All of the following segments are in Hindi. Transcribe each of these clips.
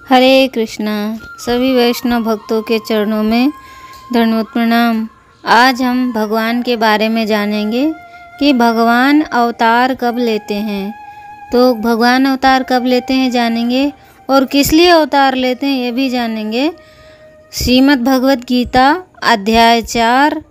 हरे कृष्णा। सभी वैष्णव भक्तों के चरणों में दंडवत प्रणाम। आज हम भगवान के बारे में जानेंगे कि भगवान अवतार कब लेते हैं। तो भगवान अवतार कब लेते हैं जानेंगे, और किस लिए अवतार लेते हैं ये भी जानेंगे। श्रीमद् भगवत गीता अध्याय 4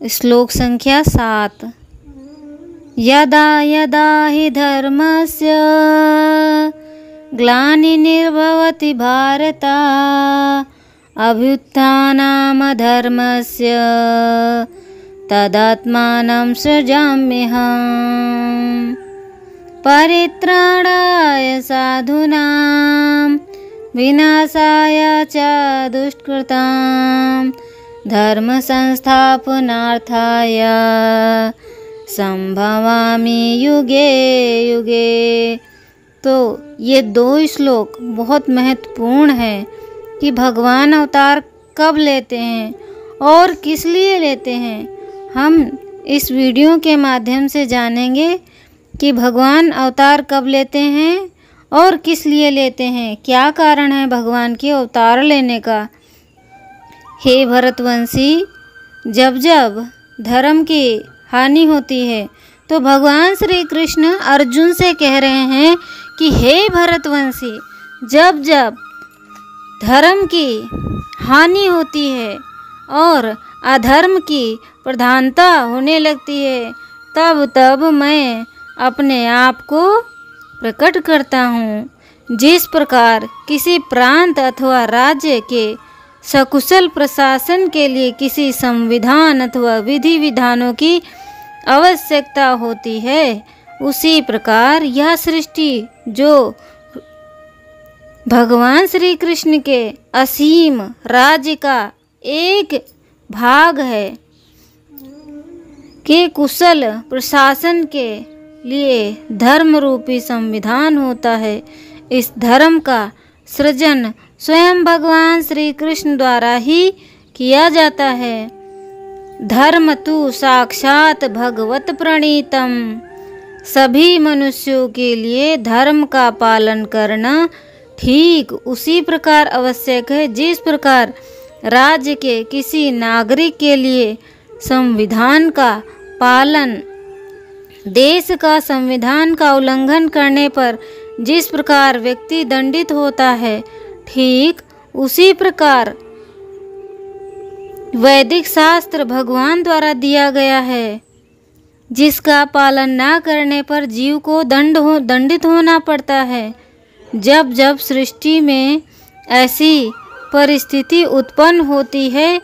श्लोक संख्या 7। यदा यदा हि धर्मस्य ग्लानिर्भवति भारत अभ्युत्थानमधर्मस्य तदात्मानं सृजाम्यहम् परित्राणाय साधूनां विनाशाय च दुष्कृतां धर्म संस्थापनार्थाय संभवामि युगे युगे। तो ये 2 श्लोक बहुत महत्वपूर्ण है कि भगवान अवतार कब लेते हैं और किस लिए लेते हैं। हम इस वीडियो के माध्यम से जानेंगे कि भगवान अवतार कब लेते हैं और किस लिए लेते हैं, क्या कारण है भगवान के अवतार लेने का। हे भरतवंशी, जब जब धर्म की हानि होती है तो भगवान श्री कृष्ण अर्जुन से कह रहे हैं कि हे भरतवंशी, जब जब धर्म की हानि होती है और अधर्म की प्रधानता होने लगती है, तब तब मैं अपने आप को प्रकट करता हूँ। जिस प्रकार किसी प्रांत अथवा राज्य के सकुशल प्रशासन के लिए किसी संविधान अथवा विधि विधानों की आवश्यकता होती है, उसी प्रकार यह सृष्टि जो भगवान श्री कृष्ण के असीम राज्य का एक भाग है के कुशल प्रशासन के लिए धर्म रूपी संविधान होता है। इस धर्म का सृजन स्वयं भगवान श्री कृष्ण द्वारा ही किया जाता है। धर्म तु साक्षात भगवत प्रणीतम। सभी मनुष्यों के लिए धर्म का पालन करना ठीक उसी प्रकार आवश्यक है जिस प्रकार राज्य के किसी नागरिक के लिए संविधान का पालन, देश का संविधान का उल्लंघन करने पर जिस प्रकार व्यक्ति दंडित होता है, ठीक उसी प्रकार वैदिक शास्त्र भगवान द्वारा दिया गया है, जिसका पालन न करने पर जीव को दंडित होना पड़ता है। जब जब सृष्टि में ऐसी परिस्थिति उत्पन्न होती है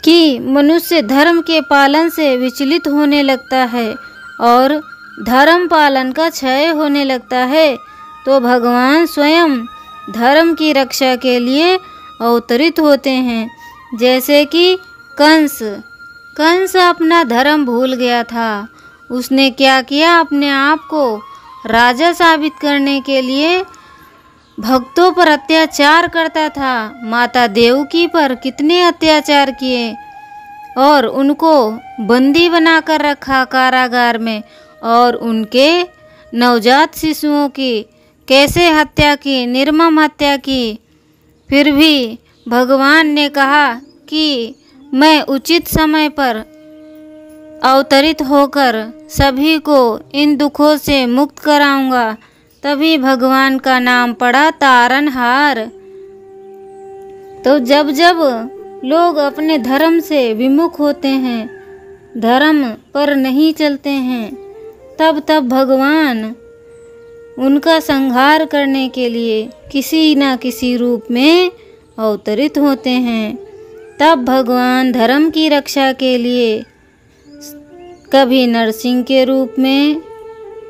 कि मनुष्य धर्म के पालन से विचलित होने लगता है और धर्म पालन का क्षय होने लगता है, तो भगवान स्वयं धर्म की रक्षा के लिए अवतरित होते हैं। जैसे कि कंस अपना धर्म भूल गया था। उसने क्या किया, अपने आप को राजा साबित करने के लिए भक्तों पर अत्याचार करता था। माता देवकी पर कितने अत्याचार किए और उनको बंदी बनाकर रखा कारागार में, और उनके नवजात शिशुओं की कैसे हत्या की, निर्मम हत्या की। फिर भी भगवान ने कहा कि मैं उचित समय पर अवतरित होकर सभी को इन दुखों से मुक्त कराऊंगा। तभी भगवान का नाम पड़ा तारनहार। तो जब जब लोग अपने धर्म से विमुख होते हैं, धर्म पर नहीं चलते हैं, तब तब भगवान उनका संहार करने के लिए किसी न किसी रूप में अवतरित होते हैं। तब भगवान धर्म की रक्षा के लिए कभी नरसिंह के रूप में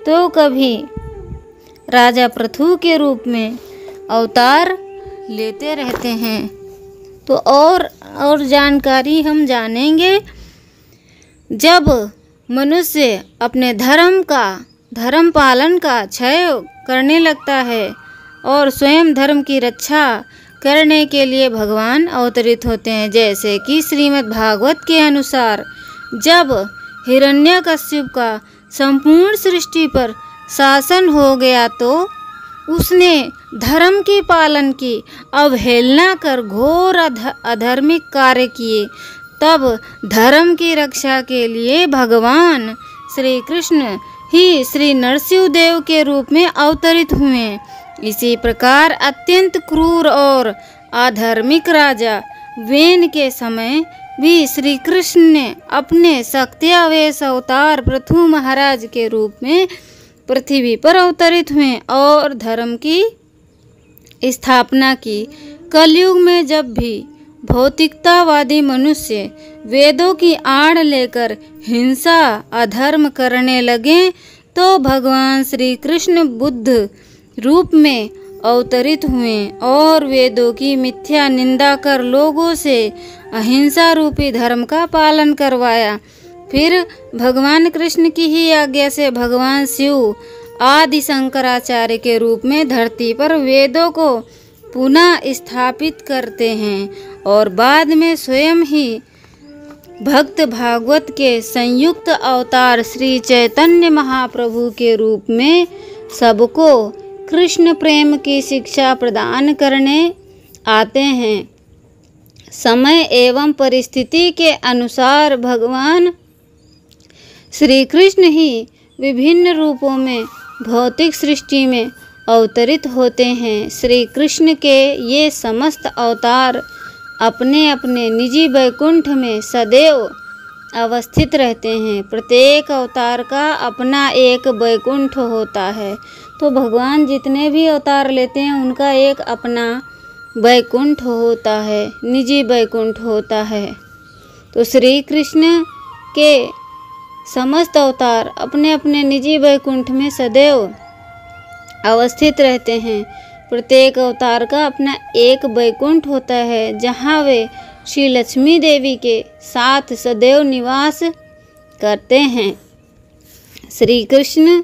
तो कभी राजा पृथु के रूप में अवतार लेते रहते हैं। तो और जानकारी हम जानेंगे। जब मनुष्य अपने धर्म पालन का क्षय करने लगता है और स्वयं धर्म की रक्षा करने के लिए भगवान अवतरित होते हैं। जैसे कि श्रीमद् भागवत के अनुसार जब हिरण्यकश्यप का संपूर्ण सृष्टि पर शासन हो गया तो उसने धर्म की पालन की, अवहेलना कर घोर अधर्मिक कार्य किए। तब धर्म की रक्षा के लिए भगवान श्री कृष्ण ही श्री नरसिंह देव के रूप में अवतरित हुए। इसी प्रकार अत्यंत क्रूर और अधार्मिक राजा वेन के समय भी श्री कृष्ण ने अपने शक्त्यावेश अवतार पृथु महाराज के रूप में पृथ्वी पर अवतरित हुए और धर्म की स्थापना की। कलयुग में जब भी भौतिकतावादी मनुष्य वेदों की आड़ लेकर हिंसा अधर्म करने लगे तो भगवान श्री कृष्ण बुद्ध रूप में अवतरित हुए और वेदों की मिथ्या निंदा कर लोगों से अहिंसा रूपी धर्म का पालन करवाया। फिर भगवान कृष्ण की ही आज्ञा से भगवान शिव आदि शंकराचार्य के रूप में धरती पर वेदों को पुनः स्थापित करते हैं और बाद में स्वयं ही भक्त भागवत के संयुक्त अवतार श्री चैतन्य महाप्रभु के रूप में सबको कृष्ण प्रेम की शिक्षा प्रदान करने आते हैं। समय एवं परिस्थिति के अनुसार भगवान श्री कृष्ण ही विभिन्न रूपों में भौतिक सृष्टि में अवतरित होते हैं। श्री कृष्ण के ये समस्त अवतार अपने अपने निजी वैकुंठ में सदैव अवस्थित रहते हैं। प्रत्येक अवतार का अपना एक वैकुंठ होता है। तो भगवान जितने भी अवतार लेते हैं उनका एक अपना वैकुंठ होता है, निजी वैकुंठ होता है। तो श्री कृष्ण के समस्त अवतार अपने अपने निजी वैकुंठ में सदैव अवस्थित रहते हैं। प्रत्येक अवतार का अपना एक वैकुंठ होता है जहाँ वे श्री लक्ष्मी देवी के साथ सदैव निवास करते हैं। श्री कृष्ण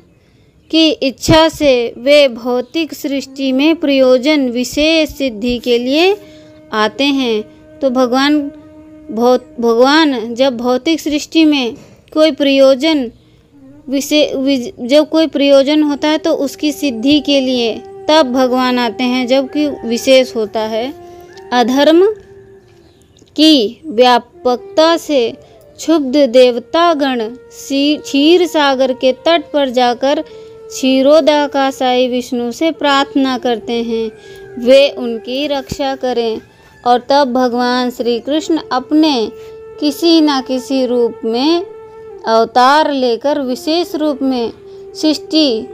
की इच्छा से वे भौतिक सृष्टि में प्रयोजन विशेष सिद्धि के लिए आते हैं। तो भगवान जब भौतिक सृष्टि में कोई प्रयोजन जब कोई प्रयोजन होता है तो उसकी सिद्धि के लिए तब भगवान आते हैं जबकि विशेष होता है। अधर्म की व्यापकता से क्षुब्ध देवतागण क्षीर सागर के तट पर जाकर क्षीरोदाकाशायी विष्णु से प्रार्थना करते हैं वे उनकी रक्षा करें और तब भगवान श्री कृष्ण अपने किसी न किसी रूप में अवतार लेकर विशेष रूप में सृष्टि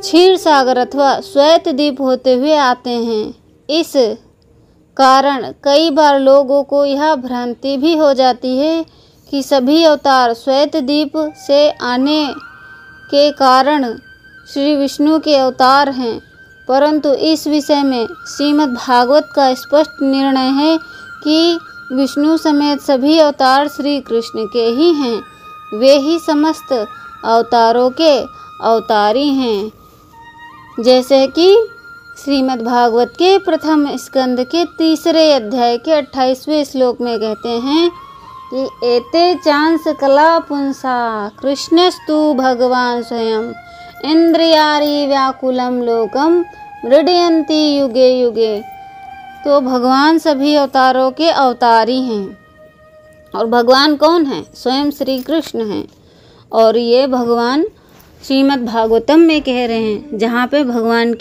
क्षीर सागर अथवा श्वेत द्वीप होते हुए आते हैं। इस कारण कई बार लोगों को यह भ्रांति भी हो जाती है कि सभी अवतार श्वेत द्वीप से आने के कारण श्री विष्णु के अवतार हैं, परंतु इस विषय में श्रीमद् भागवत का स्पष्ट निर्णय है कि विष्णु समेत सभी अवतार श्री कृष्ण के ही हैं। वे ही समस्त अवतारों के अवतारी हैं। जैसे कि श्रीमद् भागवत के प्रथम स्कंद के 3 अध्याय के 28वें श्लोक में कहते हैं कि एते चांस कला पुंसा कृष्णस्तु भगवान स्वयं इंद्रियारी व्याकुलम लोकम मृडयन्ति युगे युगे। तो भगवान सभी अवतारों के अवतारी हैं और भगवान कौन है? स्वयं श्री कृष्ण हैं। और ये भगवान श्रीमद् भागवतम में कह रहे हैं जहाँ पे भगवान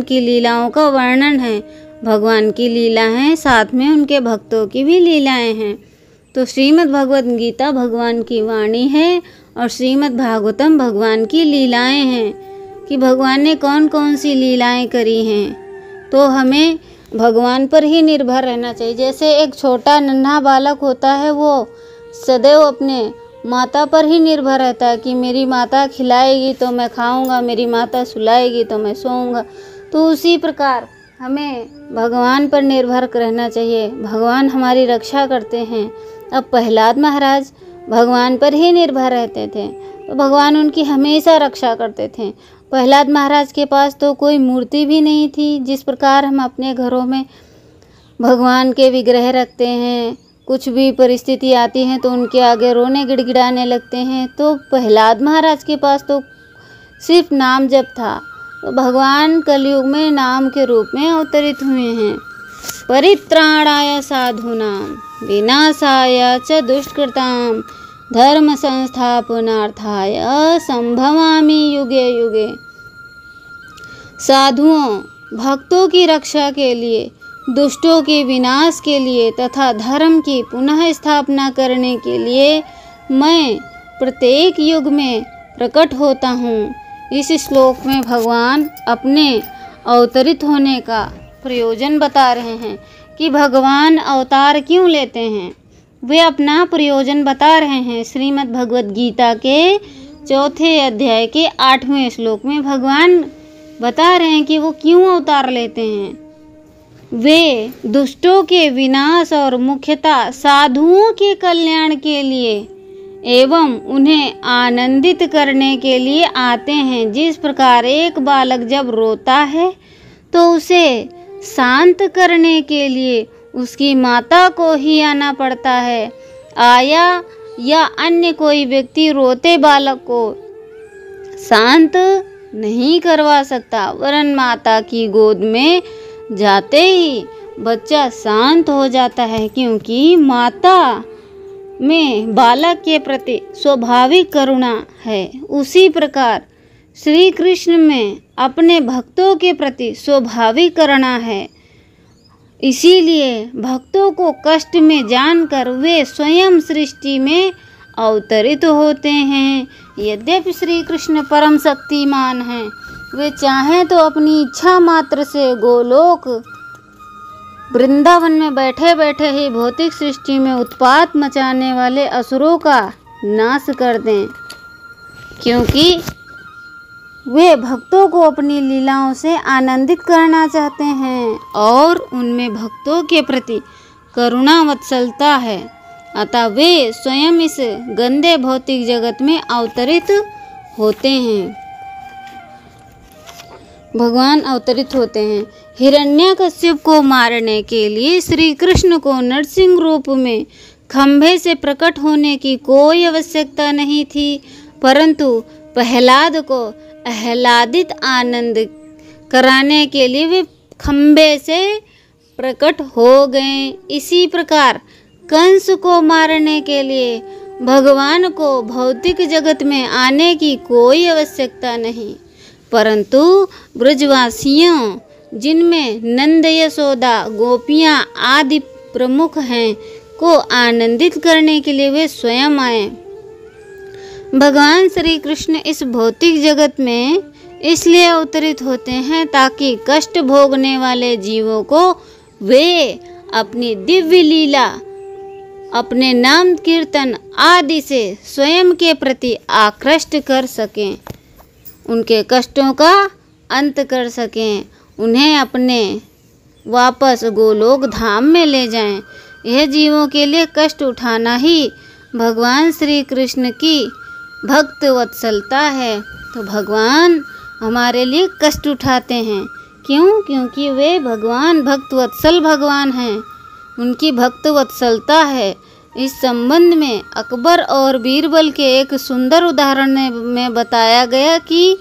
की लीलाओं का वर्णन है। भगवान की लीला है, साथ में उनके भक्तों की भी लीलाएं हैं। तो श्रीमद् भगवद गीता भगवान की वाणी है और श्रीमद् भागवतम भगवान की लीलाएं हैं कि भगवान ने कौन कौन सी लीलाएं करी हैं। तो हमें भगवान पर ही निर्भर रहना चाहिए। जैसे एक छोटा नन्हा बालक होता है, वो सदैव अपने माता पर ही निर्भर रहता है कि मेरी माता खिलाएगी तो मैं खाऊंगा, मेरी माता सुलाएगी तो मैं सोऊंगा। तो उसी प्रकार हमें भगवान पर निर्भर रहना चाहिए। भगवान हमारी रक्षा करते हैं। अब प्रहलाद महाराज भगवान पर ही निर्भर रहते थे तो भगवान उनकी हमेशा रक्षा करते थे। प्रहलाद महाराज के पास तो कोई मूर्ति भी नहीं थी। जिस प्रकार हम अपने घरों में भगवान के विग्रह रखते हैं, कुछ भी परिस्थिति आती है तो उनके आगे रोने गिड़गिड़ाने लगते हैं, तो प्रहलाद महाराज के पास तो सिर्फ नाम जप था, तो भगवान कलयुग में नाम के रूप में अवतरित हुए हैं। परित्राणाय साधूनां विनाशाय च दुष्कृतां धर्म संस्थापनार्थाय संभवामि युगे युगे। साधुओं भक्तों की रक्षा के लिए, दुष्टों के विनाश के लिए तथा धर्म की पुनः स्थापना करने के लिए मैं प्रत्येक युग में प्रकट होता हूँ। इस श्लोक में भगवान अपने अवतरित होने का प्रयोजन बता रहे हैं कि भगवान अवतार क्यों लेते हैं। वे अपना प्रयोजन बता रहे हैं। श्रीमद् भगवद गीता के 4 अध्याय के 8वें श्लोक में भगवान बता रहे हैं कि वो क्यों अवतार लेते हैं। वे दुष्टों के विनाश और मुख्यतः साधुओं के कल्याण के लिए एवं उन्हें आनंदित करने के लिए आते हैं। जिस प्रकार एक बालक जब रोता है तो उसे शांत करने के लिए उसकी माता को ही आना पड़ता है। आया या अन्य कोई व्यक्ति रोते बालक को शांत नहीं करवा सकता, वरन माता की गोद में जाते ही बच्चा शांत हो जाता है, क्योंकि माता में बालक के प्रति स्वाभाविक करुणा है। उसी प्रकार श्री कृष्ण में अपने भक्तों के प्रति स्वाभाविक करुणा है। इसीलिए भक्तों को कष्ट में जानकर वे स्वयं सृष्टि में अवतरित होते हैं। यद्यपि श्री कृष्ण परम शक्तिमान हैं, वे चाहें तो अपनी इच्छा मात्र से गोलोक वृंदावन में बैठे बैठे ही भौतिक सृष्टि में उत्पात मचाने वाले असुरों का नाश कर दें, क्योंकि वे भक्तों को अपनी लीलाओं से आनंदित करना चाहते हैं और उनमें भक्तों के प्रति करुणा वत्सलता है। अतः वे स्वयं इस गंदे भौतिक जगत में अवतरित होते हैं। भगवान अवतरित होते हैं। हिरण्यकश्यप को मारने के लिए श्री कृष्ण को नरसिंह रूप में खंभे से प्रकट होने की कोई आवश्यकता नहीं थी, परंतु प्रहलाद को आह्लादित आनंद कराने के लिए वे खंभे से प्रकट हो गए। इसी प्रकार कंस को मारने के लिए भगवान को भौतिक जगत में आने की कोई आवश्यकता नहीं, परंतु ब्रजवासियों, जिनमें नंद यशोदा गोपियाँ आदि प्रमुख हैं, को आनंदित करने के लिए वे स्वयं आए। भगवान श्री कृष्ण इस भौतिक जगत में इसलिए अवतरित होते हैं ताकि कष्ट भोगने वाले जीवों को वे अपनी दिव्य लीला, अपने नाम कीर्तन आदि से स्वयं के प्रति आकृष्ट कर सकें, उनके कष्टों का अंत कर सकें, उन्हें अपने वापस गोलोक धाम में ले जाएं। यह जीवों के लिए कष्ट उठाना ही भगवान श्री कृष्ण की भक्त वत्सलता है। तो भगवान हमारे लिए कष्ट उठाते हैं। क्यों? क्योंकि वे भगवान भक्त वत्सल भगवान हैं, उनकी भक्त वत्सलता है। इस संबंध में अकबर और बीरबल के एक सुंदर उदाहरण में बताया गया कि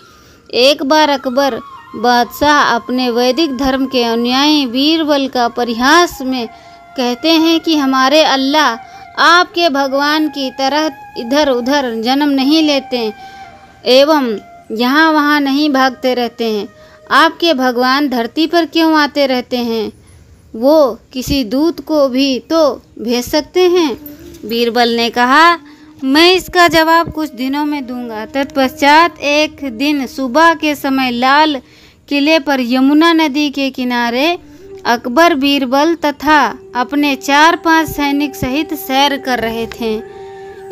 एक बार अकबर बादशाह अपने वैदिक धर्म के अनुयायी बीरबल का परिहास में कहते हैं कि हमारे अल्लाह आपके भगवान की तरह इधर उधर जन्म नहीं लेते एवं यहाँ वहाँ नहीं भागते रहते हैं। आपके भगवान धरती पर क्यों आते रहते हैं? वो किसी दूत को भी तो भेज सकते हैं। बीरबल ने कहा, मैं इसका जवाब कुछ दिनों में दूंगा। तत्पश्चात एक दिन सुबह के समय लाल किले पर यमुना नदी के किनारे अकबर बीरबल तथा अपने 4-5 सैनिक सहित सैर कर रहे थे।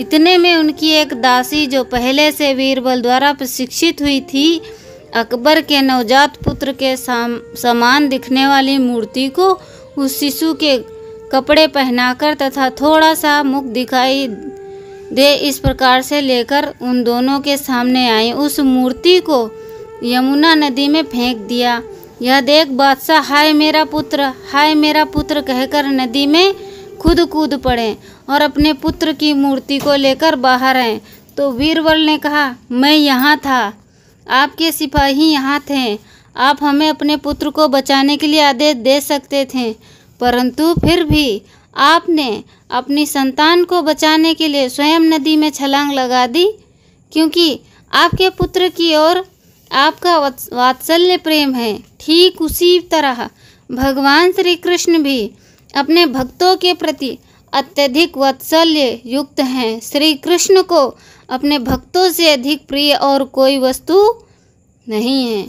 इतने में उनकी एक दासी, जो पहले से बीरबल द्वारा प्रशिक्षित हुई थी, अकबर के नवजात पुत्र के समान दिखने वाली मूर्ति को उस शिशु के कपड़े पहनाकर तथा थोड़ा सा मुख दिखाई दे इस प्रकार से लेकर उन दोनों के सामने आई। उस मूर्ति को यमुना नदी में फेंक दिया। यह देख बादशाह हाय मेरा पुत्र कहकर नदी में कूद पड़े और अपने पुत्र की मूर्ति को लेकर बाहर आए। तो बीरबल ने कहा, मैं यहाँ था, आपके सिपाही यहाँ थे। आप हमें अपने पुत्र को बचाने के लिए आदेश दे सकते थे, परंतु फिर भी आपने अपनी संतान को बचाने के लिए स्वयं नदी में छलांग लगा दी, क्योंकि आपके पुत्र की ओर आपका वात्सल्य प्रेम है। ठीक उसी तरह भगवान श्री कृष्ण भी अपने भक्तों के प्रति अत्यधिक वात्सल्य युक्त हैं। श्री कृष्ण को अपने भक्तों से अधिक प्रिय और कोई वस्तु नहीं है।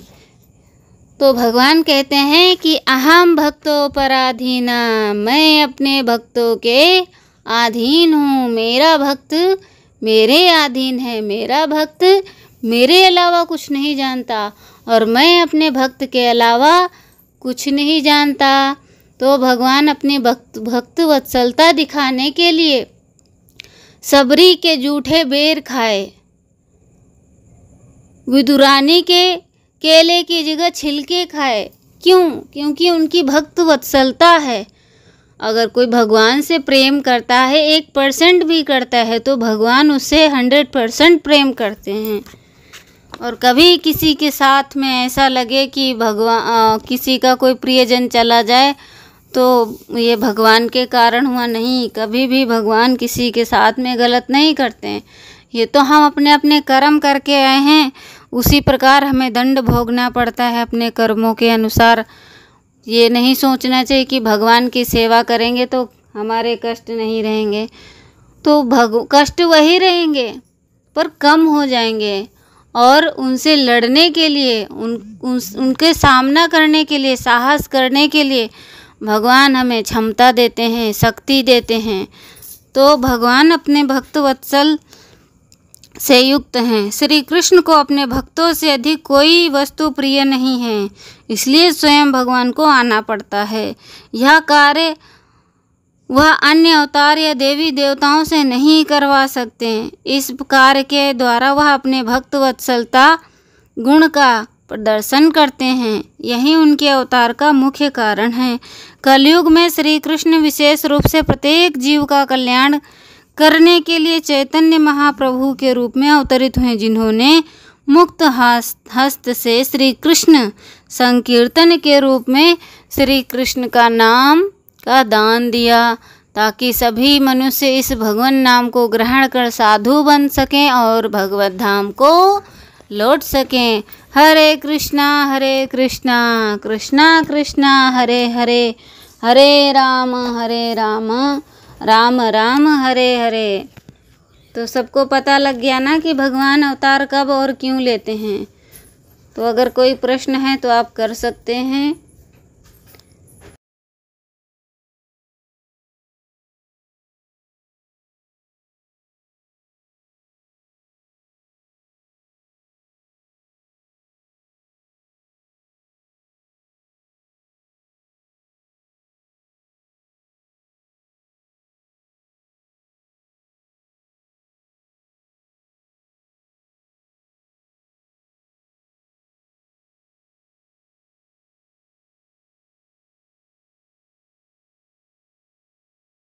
तो भगवान कहते हैं कि अहम भक्तों पराधीना, मैं अपने भक्तों के अधीन हूँ। मेरा भक्त मेरे अधीन है, मेरा भक्त मेरे अलावा कुछ नहीं जानता और मैं अपने भक्त के अलावा कुछ नहीं जानता। तो भगवान अपनी भक्त वत्सलता दिखाने के लिए सबरी के जूठे बेर खाए, विदुरानी के केले की जगह छिलके खाए। क्यों? क्योंकि उनकी भक्त वत्सलता है। अगर कोई भगवान से प्रेम करता है, 1% भी करता है, तो भगवान उससे 100% प्रेम करते हैं। और कभी किसी के साथ में ऐसा लगे कि किसी का कोई प्रियजन चला जाए तो ये भगवान के कारण हुआ, नहीं। कभी भी भगवान किसी के साथ में गलत नहीं करते हैं। ये तो हम अपने अपने कर्म करके आए हैं, उसी प्रकार हमें दंड भोगना पड़ता है अपने कर्मों के अनुसार। ये नहीं सोचना चाहिए कि भगवान की सेवा करेंगे तो हमारे कष्ट नहीं रहेंगे। तो कष्ट वही रहेंगे पर कम हो जाएंगे, और उनसे लड़ने के लिए उनके सामना करने के लिए, साहस करने के लिए भगवान हमें क्षमता देते हैं, शक्ति देते हैं। तो भगवान अपने भक्त वत्सल से युक्त हैं। श्री कृष्ण को अपने भक्तों से अधिक कोई वस्तु प्रिय नहीं है, इसलिए स्वयं भगवान को आना पड़ता है। यह कार्य वह अन्य अवतार या देवी देवताओं से नहीं करवा सकते। इस कार्य के द्वारा वह अपने भक्त वत्सलता गुण का प्रदर्शन करते हैं। यही उनके अवतार का मुख्य कारण है। कलयुग में श्री कृष्ण विशेष रूप से प्रत्येक जीव का कल्याण करने के लिए चैतन्य महाप्रभु के रूप में अवतरित हुए, जिन्होंने मुक्त हस्त से श्री कृष्ण संकीर्तन के रूप में श्री कृष्ण का नाम का दान दिया, ताकि सभी मनुष्य इस भगवान नाम को ग्रहण कर साधु बन सकें और भगवत धाम को लौट सकें। हरे कृष्णा कृष्णा कृष्णा हरे हरे, हरे राम राम राम हरे हरे। तो सबको पता लग गया ना कि भगवान अवतार कब और क्यों लेते हैं। तो अगर कोई प्रश्न है तो आप कर सकते हैं।